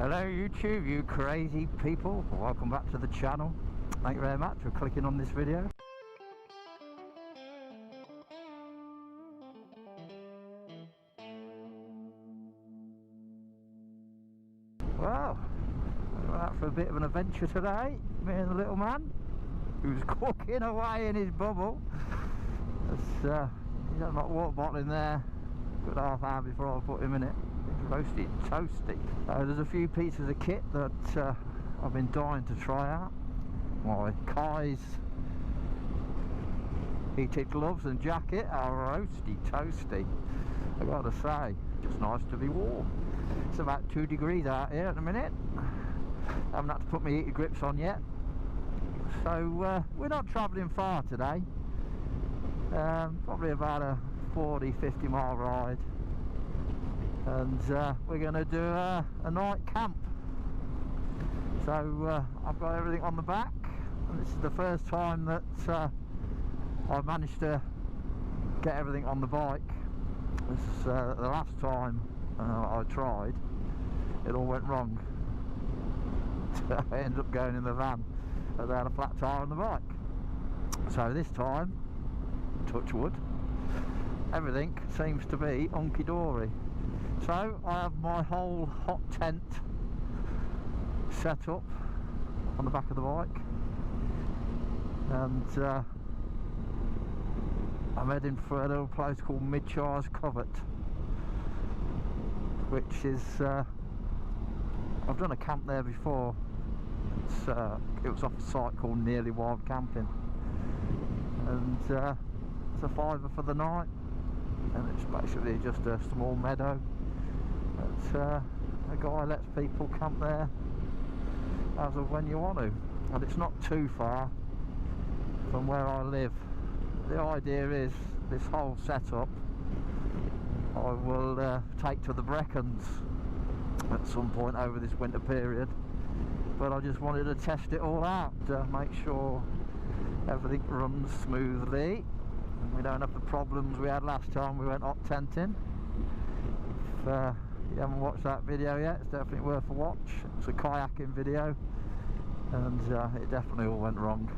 Hello YouTube, you crazy people. Welcome back to the channel. Thank you very much for clicking on this video. Well, we're out for a bit of an adventure today. Me and the little man who's cooking away in his bubble. He's got my water bottle in there. Good half hour before I put him in it. Roasted, toasty. There's a few pieces of kit that I've been dying to try out. My Kai's heated gloves and jacket are roasty, toasty. I gotta say, just nice to be warm. It's about 2 degrees out here at the minute. I haven't had to put my heated grips on yet. So we're not travelling far today. Probably about a 40-50 mile ride. And we're going to do a night camp. So I've got everything on the back, and this is the first time that I've managed to get everything on the bike. This is the last time I tried, it all went wrong. So I ended up going in the van and I had a flat tyre on the bike. So this time, touch wood, everything seems to be hunky-dory. So I have my whole hot tent set up on the back of the bike, and I'm heading for a little place called Mid-Shires Covert, which is I've done a camp there before. It was off a site called Nearly Wild Camping, and it's a £5 for the night, and it's basically just a small meadow. A guy lets people camp there as of when you want to, and it's not too far from where I live. The idea is this whole setup I will take to the Brecons at some point over this winter period, but I just wanted to test it all out to make sure everything runs smoothly and we don't have the problems we had last time we went hot tenting. If you haven't watched that video yet, it's definitely worth a watch. It's a kayaking video, and it definitely all went wrong,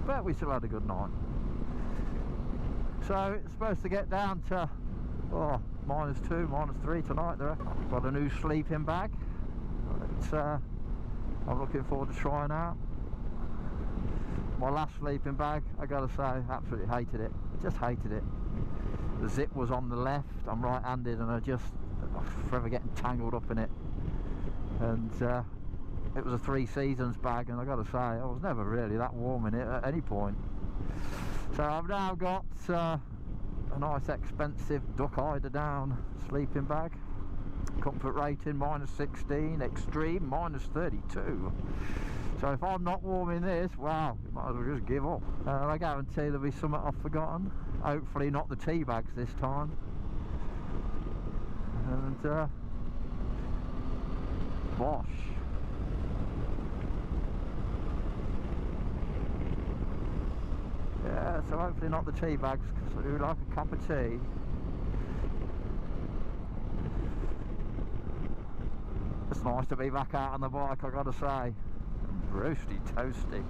but we still had a good night. So it's supposed to get down to -2, -3 tonight there. I've got a new sleeping bag that I'm looking forward to trying out. My last sleeping bag, I gotta say, absolutely hated it. Just hated it. The zip was on the left, I'm right-handed, and I'm forever getting tangled up in it. And it was a 3 Seasons bag, and I gotta say, I was never really that warm in it at any point. So I've now got a nice expensive duck eider down sleeping bag. Comfort rating -16, extreme -32. So if I'm not warm in this, wow, you might as well just give up. I guarantee there'll be something I've forgotten. Hopefully not the tea bags this time. And bosh. Yeah, so hopefully not the tea bags, because I do like a cup of tea. It's nice to be back out on the bike, I gotta say. Roasty toasty.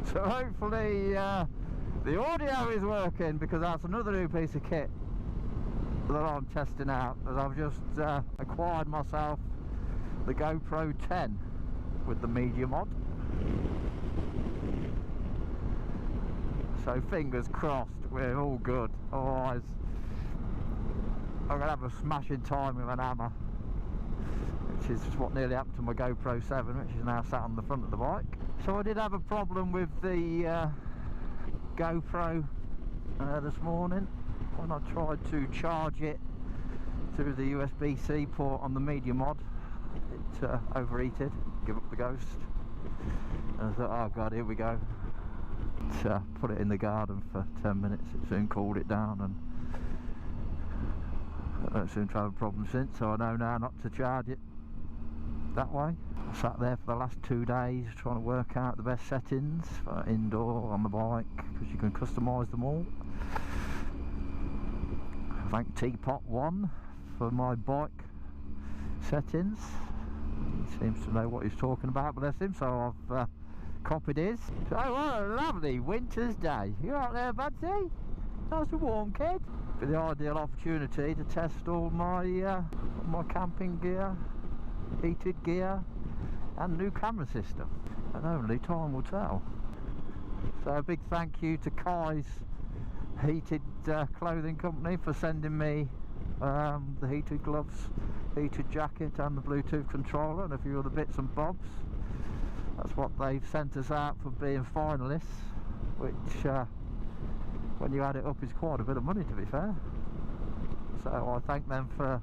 So hopefully the audio is working, because that's another new piece of kit that I'm testing out, as I've just acquired myself the GoPro 10 with the media mod. So fingers crossed we're all good, otherwise I'm going to have a smashing time with an hammer, which is what nearly happened to my GoPro 7, which is now sat on the front of the bike. So I did have a problem with the GoPro this morning when I tried to charge it through the USB-C port on the media mod. It overheated, give up the ghost, and I thought, oh god, here we go. Put it in the garden for 10 minutes, it soon cooled it down, and I don't seem to have a problem since, so I know now not to charge it. that way. I sat there for the last 2 days trying to work out the best settings for indoor on the bike, because you can customise them all. Thank Teapot One for my bike settings. He seems to know what he's talking about, bless him, so I've copied his. So what a lovely winter's day. You out there, Budsy? Nice and warm, kid. For the ideal opportunity to test all my camping gear, heated gear and new camera system, and only time will tell. So a big thank you to Kai's heated clothing company for sending me the heated gloves, heated jacket and the Bluetooth controller and a few other bits and bobs. That's what they've sent us out for being finalists, which when you add it up is quite a bit of money, to be fair. So I thank them for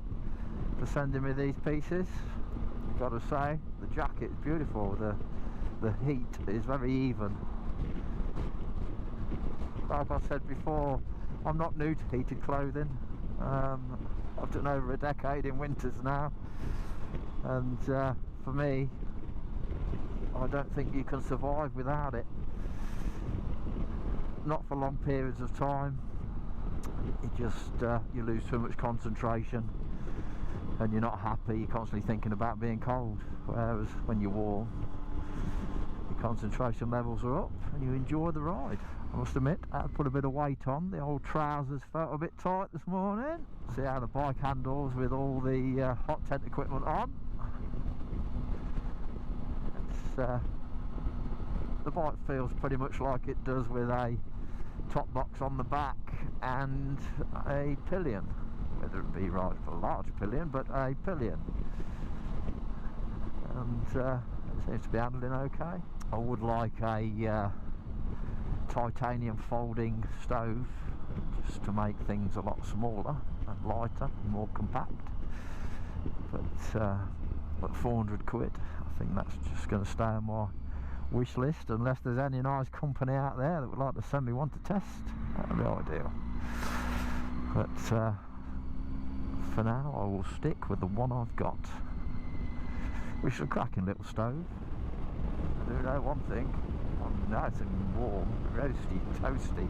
sending me these pieces. Got to say, the jacket is beautiful, the heat is very even. Like I said before, I'm not new to heated clothing. I've done over a decade in winters now, and for me, I don't think you can survive without it. Not for long periods of time. You just you lose too much concentration and you're not happy. You're constantly thinking about being cold, whereas when you're warm, your concentration levels are up and you enjoy the ride. I must admit, I had to put a bit of weight on. The old trousers felt a bit tight this morning. See how the bike handles with all the hot tent equipment on. The bike feels pretty much like it does with a top box on the back and a pillion, whether it be right for a large pillion, but a pillion, and it seems to be handling okay. I would like a titanium folding stove, just to make things a lot smaller and lighter and more compact, but at 400 quid I think that's just going to stay on my wish list, unless there's any nice company out there that would like to send me one to test. That would be ideal, but for now I will stick with the one I've got, which is a cracking little stove. I do know one thing, I'm nice and warm, roasty toasty.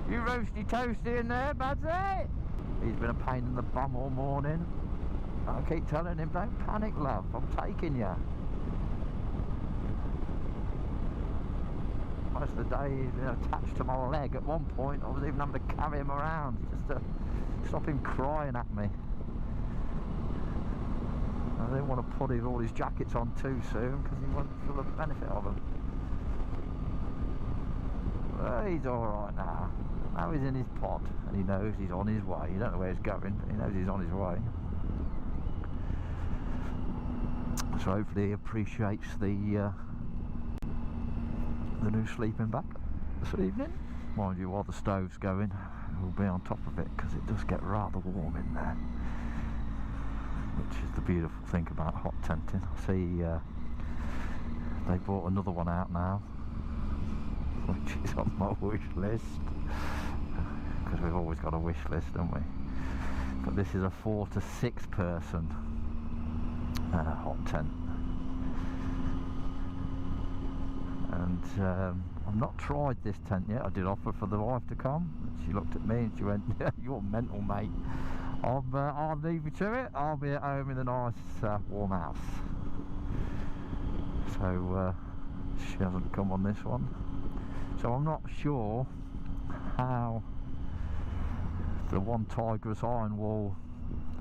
You roasty toasty in there, Budsy? He's been a pain in the bum all morning. I keep telling him, don't panic, love, I'm taking you. Most of the day he's been attached to my leg. At one point I was even having to carry him around just to stop him crying at me. I didn't want to put all his jackets on too soon because he wouldn't feel the benefit of them. Well, he's alright now. Now he's in his pod and he knows he's on his way. You don't know where he's going, but he knows he's on his way. So hopefully he appreciates the new sleeping bag this evening. Mind you, while the stove's going, we'll be on top of it because it does get rather warm in there, which is the beautiful thing about hot tenting. I see they brought another one out now, which is on my wish list, because we've always got a wish list, don't we? But this is a 4 to 6 person hot tent, and I've not tried this tent yet. I did offer for the wife to come, and she looked at me and she went, "You're mental, mate. I'll leave you to it. I'll be at home in a nice warm house." So she hasn't come on this one, so I'm not sure how the one Tigris iron wall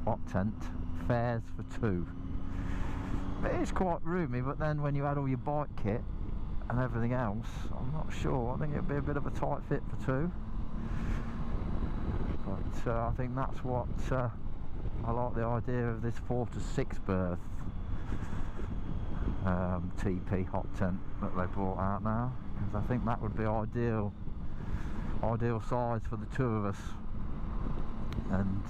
hot tent fares for two. It is quite roomy, but then when you add all your bike kit and everything else, I'm not sure. I think it'd be a bit of a tight fit for two, but I think that's what I like, the idea of this 4 to 6 berth TP hot tent that they brought out now, because I think that would be ideal size for the two of us, and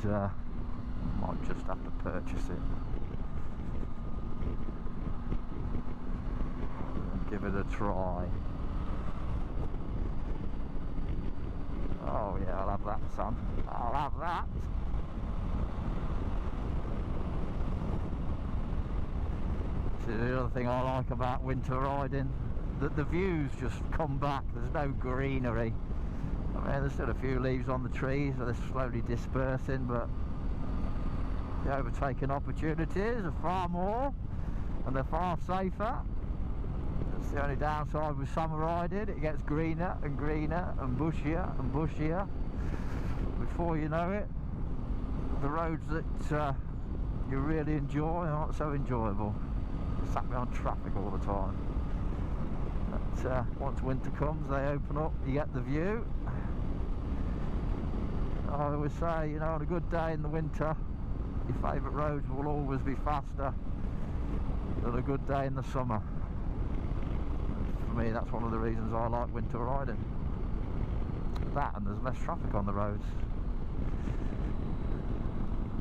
might just have to purchase it and give it a try. Oh yeah, I'll have that, son. I'll have that. the other thing I like about winter riding, that the views just come back. There's no greenery. I mean, there's still a few leaves on the trees, so they're slowly dispersing, but the overtaking opportunities are far more, and they're far safer. That's the only downside with summer riding. It gets greener and greener and bushier and bushier. Before you know it, the roads that you really enjoy aren't so enjoyable. Sat behind traffic all the time. But once winter comes, they open up, you get the view. I always say, you know, on a good day in the winter, your favourite roads will always be faster than a good day in the summer. For me, that's one of the reasons I like winter riding. That, and there's less traffic on the roads.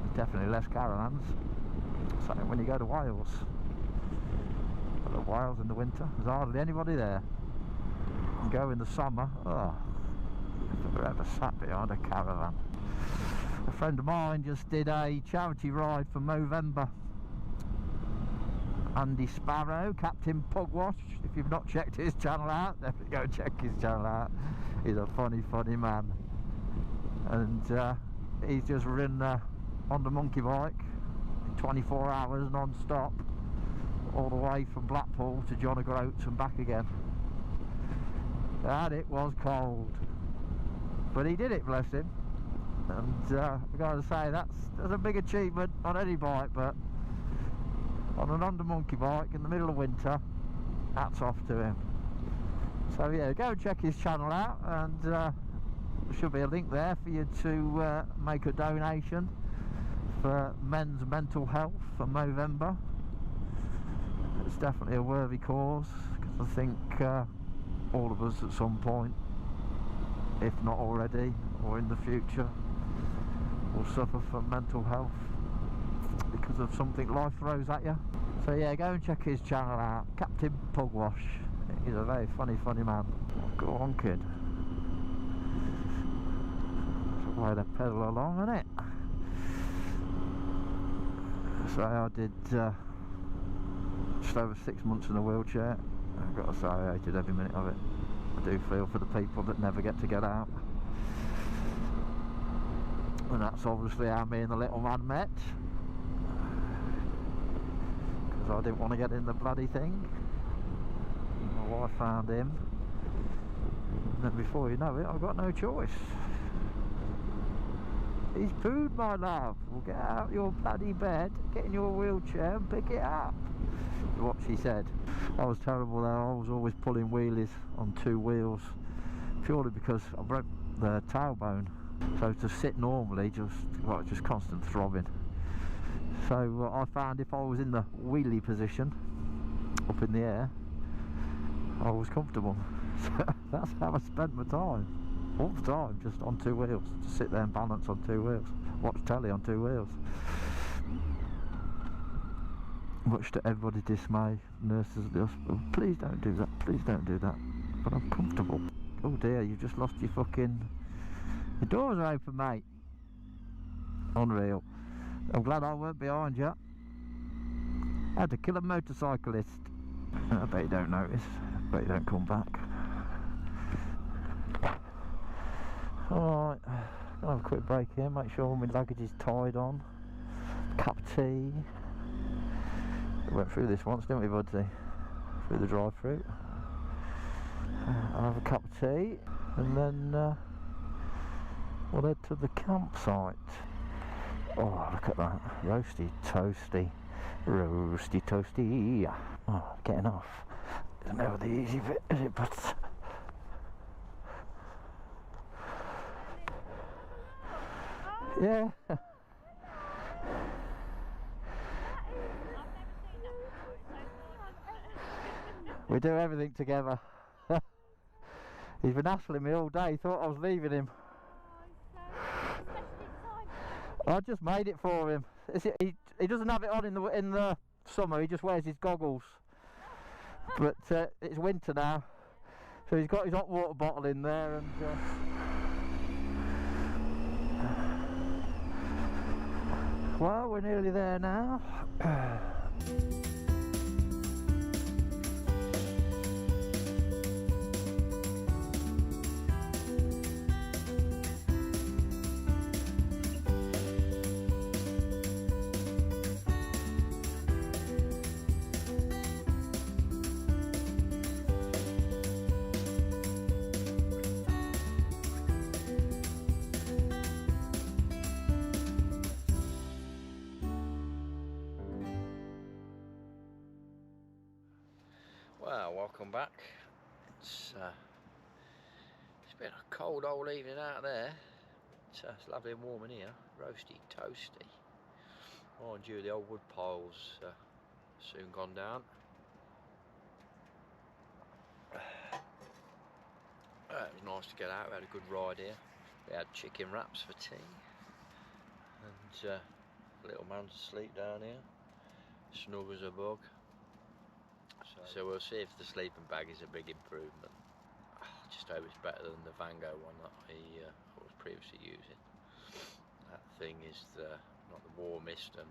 There's definitely less caravans. So when you go to Wales, Wales in the winter, there's hardly anybody there. You go in the summer, oh, if I've ever sat behind a caravan. A friend of mine just did a charity ride for Movember. Andy Sparrow, Captain Pugwash. If you've not checked his channel out, definitely go check his channel out. He's a funny man. And he's just ridden on the monkey bike 24 hours non-stop, all the way from Blackpool to John O'Groats and back again. And it was cold, but he did it, bless him. And I've got to say, that's a big achievement on any bike, but on an under monkey bike in the middle of winter, hats off to him. So yeah, go and check his channel out, and there should be a link there for you to make a donation for men's mental health for Movember. It's definitely a worthy cause, because I think all of us at some point, if not already or in the future, will suffer from mental health because of something life throws at you. So yeah, go and check his channel out, Captain Pugwash. He's a very funny man. Go on, kid. That's the way they pedal along, isn't it? So I did just over 6 months in a wheelchair. I've got to say, I hated every minute of it. I do feel for the people that never get to get out. And that's obviously how me and the little man met. Because I didn't want to get in the bloody thing. My wife found him. And then before you know it, I've got no choice. He's pooed, my love. Well, get out your bloody bed, get in your wheelchair and pick it up. What she said. I was terrible there. I was always pulling wheelies on 2 wheels, purely because I broke the tailbone. So to sit normally, just constant throbbing. So I found if I was in the wheelie position, up in the air, I was comfortable. So that's how I spent my time. All the time, just on 2 wheels. Just sit there and balance on 2 wheels. Watch telly on 2 wheels. Much to everybody's dismay, nurses at the hospital, please don't do that, please don't do that. But I'm comfortable. Oh dear, you've just lost your fucking... The doors are open, mate. Unreal. I'm glad I weren't behind you. I had to kill a motorcyclist. I bet you don't notice. I bet you don't come back. Alright, I'll have a quick break here, make sure all my luggage is tied on. Cup of tea. We went through this once, didn't we, Budsy? Through the drive-through. I'll have a cup of tea, and then we'll head to the campsite. Oh, look at that. Roasty toasty. Roasty toasty. Oh, getting off. It's never the easy bit, is it, but... Yeah. We do everything together. He's been hassling me all day. He thought I was leaving him. I just made it for him. He doesn't have it on in the summer. He just wears his goggles. But it's winter now, so he's got his hot water bottle in there, and well, we're nearly there now. Well, welcome back. It's been a cold old evening out there. It's lovely and warm in here, roasty, toasty. Mind you, the old wood piles soon gone down. It was nice to get out. We had a good ride here. We had chicken wraps for tea, and little man's asleep down here, snug as a bug. So we'll see if the sleeping bag is a big improvement. I just hope it's better than the Vango one that I was previously using. That thing is not the warmest, and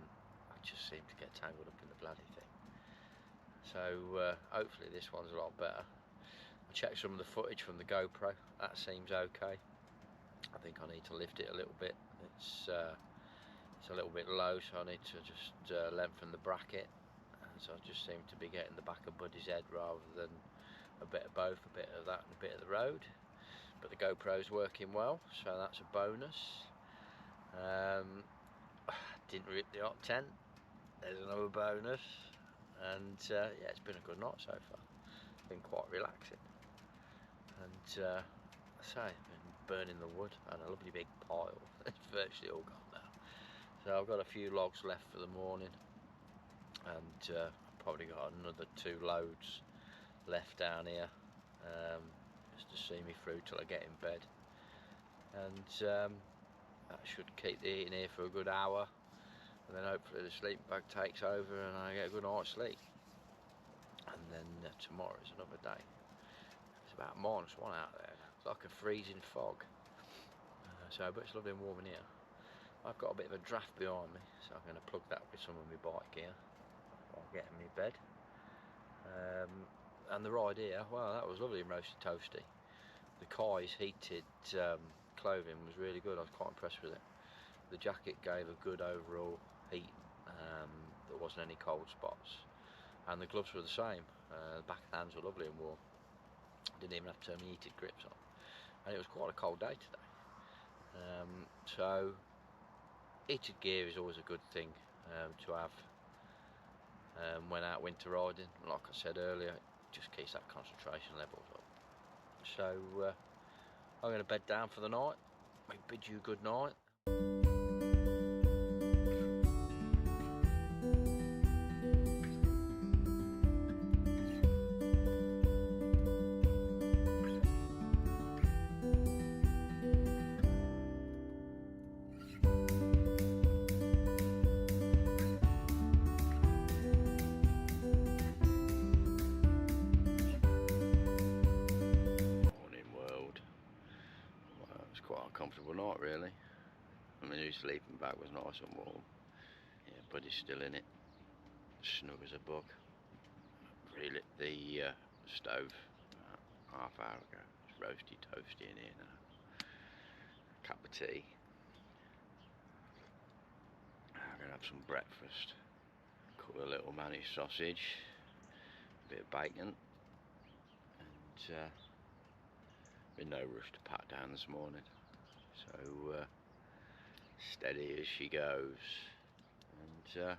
I just seem to get tangled up in the bloody thing. So hopefully this one's a lot better. I checked some of the footage from the GoPro. That seems okay. I think I need to lift it a little bit. It's a little bit low, so I need to just lengthen the bracket. So I just seem to be getting the back of Buddy's head rather than a bit of both, a bit of that and a bit of the road. But the GoPro's working well, so that's a bonus. Didn't rip the hot tent, there's another bonus. And yeah, it's been a good night so far. It's been quite relaxing. And I say, I've been burning the wood, and a lovely big pile. It's virtually all gone now. So I've got a few logs left for the morning, and I've probably got another 2 loads left down here, just to see me through till I get in bed. And that should keep the heating here for a good hour, and then hopefully the sleeping bag takes over and I get a good night's sleep. And then tomorrow is another day. It's about -1 out there. It's like a freezing fog. But it's lovely and warm in here. I've got a bit of a draft behind me, so I'm going to plug that with some of my bike gear while getting me bed. And the ride here, wow, that was lovely and roasty toasty. The Kai's heated clothing was really good. I was quite impressed with it. The jacket gave a good overall heat. There wasn't any cold spots, and the gloves were the same. The back of the hands were lovely and warm. Didn't even have to turn my heated grips on, and it was quite a cold day today. So heated gear is always a good thing to have when out winter riding. Like I said earlier, it just keeps that concentration levels up. So I'm going to bed down for the night. I bid you good night. Quite a comfortable night really. And the new sleeping bag was nice and warm. Yeah, Buddy's still in it, snug as a bug. Relit the stove about half hour ago. It's roasty toasty in here now. Cup of tea. I'm gonna have some breakfast. Cook a little managed sausage, a bit of bacon, and in no rush to pack down this morning. So steady as she goes, and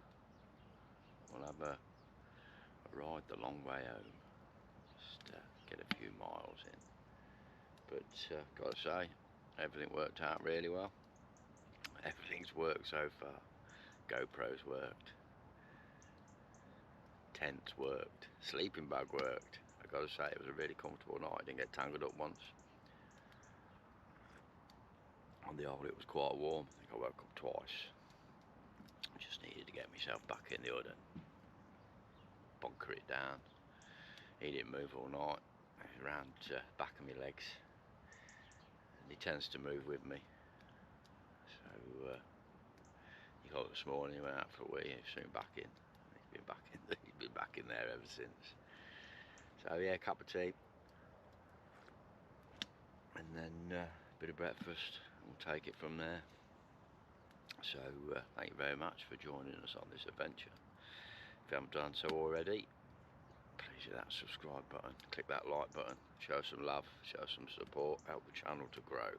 we'll have a ride the long way home. Just get a few miles in. But gotta say, everything worked out really well. Everything's worked so far. GoPro's worked, tents worked, sleeping bag worked. I gotta say, it was a really comfortable night. I didn't get tangled up once. On the old, it was quite warm. I think I woke up twice. I just needed to get myself back in the hood and bunker it down. He didn't move all night. He was around the back of my legs, and he tends to move with me. So he got up this morning, he went out for a wee, he's soon back in. He's been back in there ever since. So yeah, cup of tea, and then a bit of breakfast, and we'll take it from there. So thank you very much for joining us on this adventure. If you haven't done so already, please hit that subscribe button, click that like button, show some love, show some support, help the channel to grow.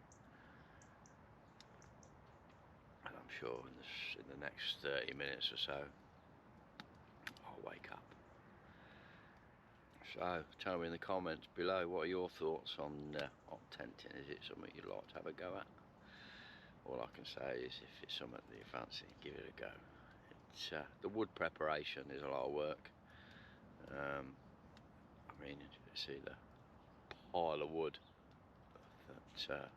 And I'm sure in the next 30 minutes or so, I'll wake up. So tell me in the comments below, what are your thoughts on hot tenting? Is it something you'd like to have a go at? All I can say is if it's something that you fancy, give it a go. It's, the wood preparation is a lot of work. I mean, you see the pile of wood that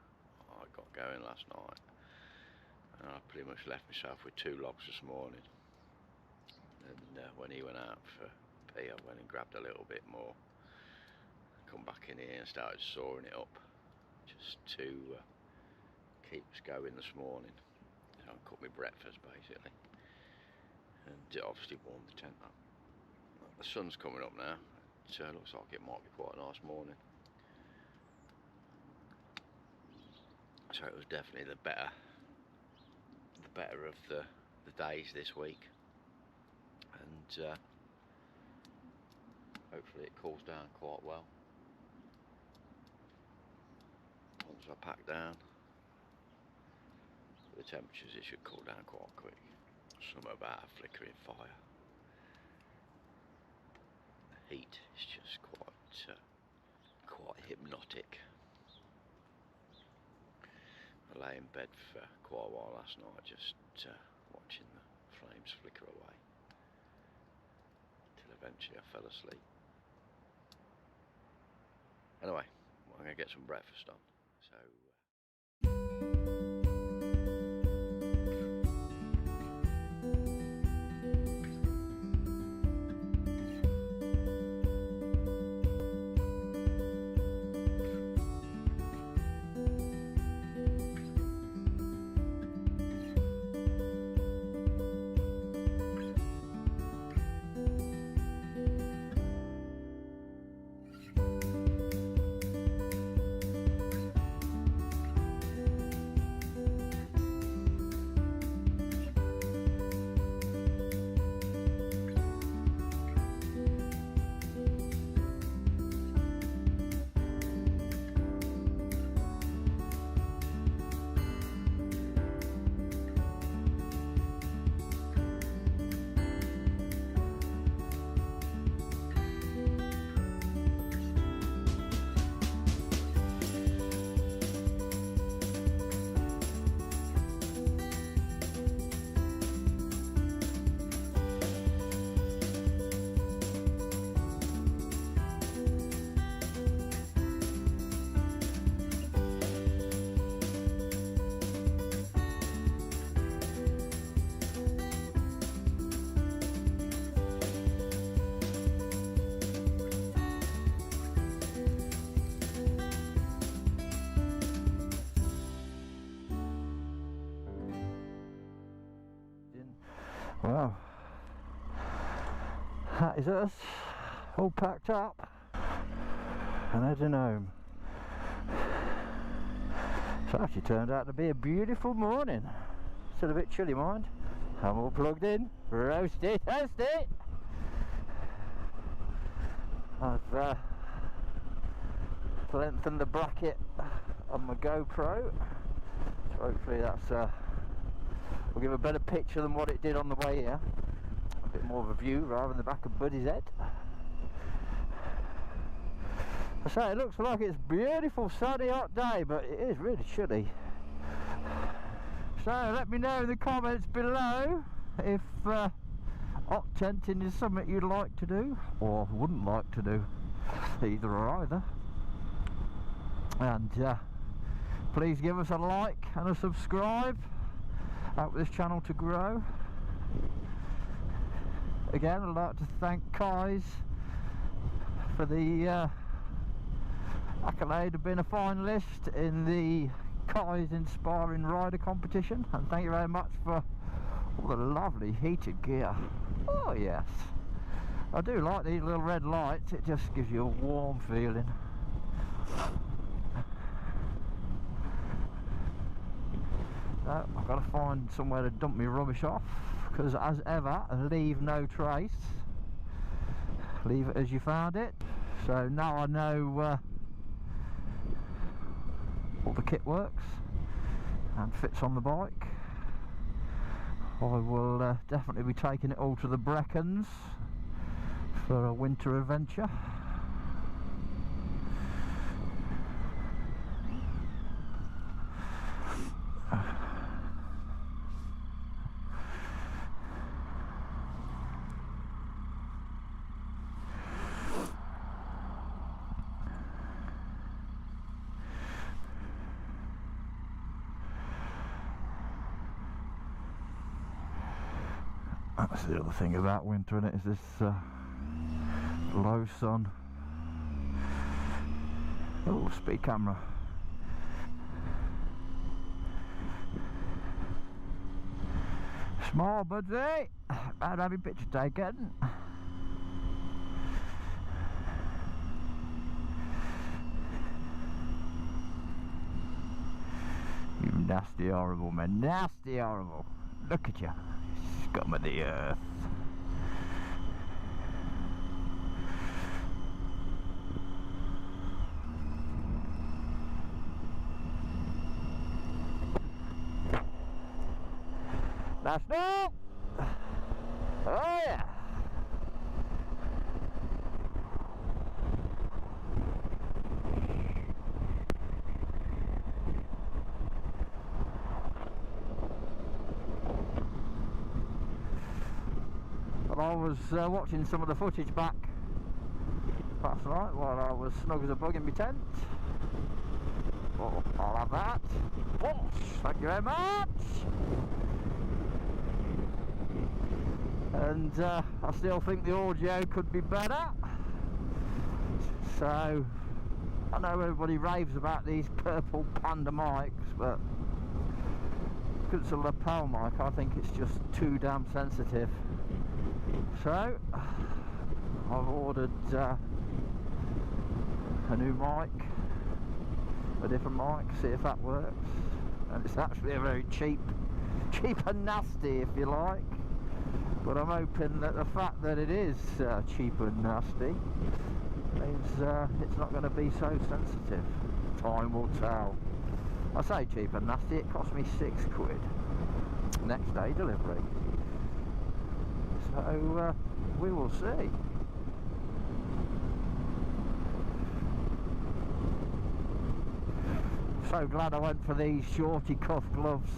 I got going last night, and I pretty much left myself with 2 logs this morning. And when he went out for pee, I went and grabbed a little bit more, come back in here and started sawing it up just to keep us going this morning. So I cooked my breakfast basically, and it obviously warmed the tent up. The sun's coming up now, so it looks like it might be quite a nice morning. So it was definitely the better of the days this week, and hopefully it cools down quite well. Once I pack down, the temperatures, it should cool down quite quick. Something about a flickering fire. The heat is just quite hypnotic. I lay in bed for quite a while last night, just watching the flames flicker away, until eventually I fell asleep. Anyway, I'm going to get some breakfast on. So. Well, that is us, all packed up and heading home. So actually turned out to be a beautiful morning. Still a bit chilly, mind. I'm all plugged in, roasted, toasted. I've lengthened the bracket on my GoPro, so hopefully that's will give a better picture than what it did on the way here. A bit more of a view rather than the back of Buddy's head. I say it looks like it's a beautiful sunny hot day, but it is really chilly. So let me know in the comments below if hot tenting is something you'd like to do or wouldn't like to do. Either or either. And please give us a like and a subscribe. Help this channel to grow. Again, I'd like to thank Kai's for the accolade of being a finalist in the Kai's Inspiring Rider competition, and thank you very much for all the lovely heated gear. Oh yes, I do like these little red lights, it just gives you a warm feeling. I've got to find somewhere to dump my rubbish off, because as ever, leave no trace. Leave it as you found it. So now I know all the kit works and fits on the bike. I will definitely be taking it all to the Brecons for a winter adventure. That's the other thing about winter, isn't it? Is this low sun. Oh, speed camera. Small buddy, about having picture taken. You nasty horrible man, nasty horrible. Look at you, scum of the earth. That's no. Oh yeah. Well, I was watching some of the footage back last night while I was snug as a bug in my tent. Oh, I'll have that. Bosh, thank you very much. And I still think the audio could be better. So I know everybody raves about these purple panda mics, but because it's a lapel mic, I think it's just too damn sensitive. So I've ordered a new mic, a different mic, see if that works. And it's actually a very cheap and nasty, if you like. But I'm hoping that the fact that it is cheap and nasty means it's not going to be so sensitive. Time will tell. I say cheap and nasty, it cost me £6. Next day delivery. So we will see. So glad I went for these shorty cuff gloves,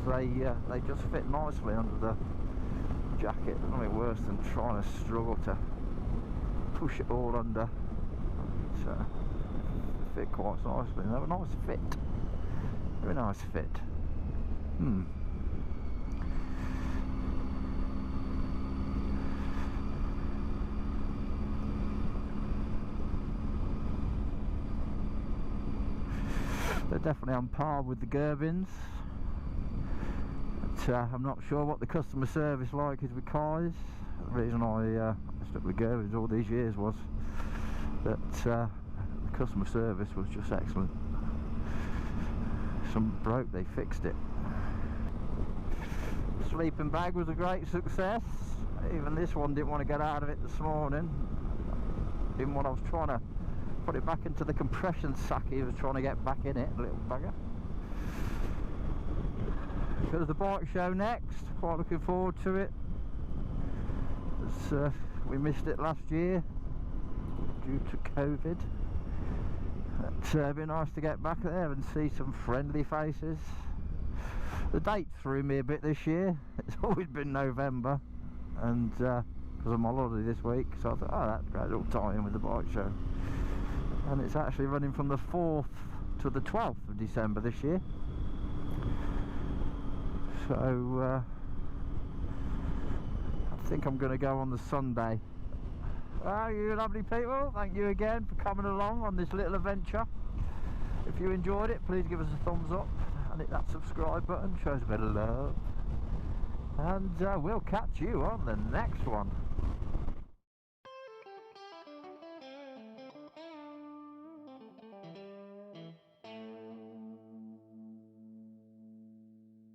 because they just fit nicely under the jacket. There's nothing worse than trying to struggle to push it all under. They fit quite nicely. They have a nice fit. Very nice fit. They're definitely on par with the Gervins. But I'm not sure what the customer service like is with Kais. The reason I stuck with Gervins all these years was that the customer service was just excellent. Something broke, they fixed it. The sleeping bag was a great success. Even this one didn't want to get out of it this morning. Even when I was trying to put it back into the compression sack, he was trying to get back in it, little bugger. There's the bike show next, quite looking forward to it. We missed it last year due to COVID. It'd be nice to get back there and see some friendly faces. The date threw me a bit this year. It's always been November, and because I'm on holiday this week, so I thought, oh, that's great little tie-in with the bike show. And it's actually running from the 4th to the 12th of December this year. So I think I'm going to go on the Sunday. Well, you lovely people, thank you again for coming along on this little adventure. If you enjoyed it, please give us a thumbs up and hit that subscribe button, shows a bit of love. And we'll catch you on the next one.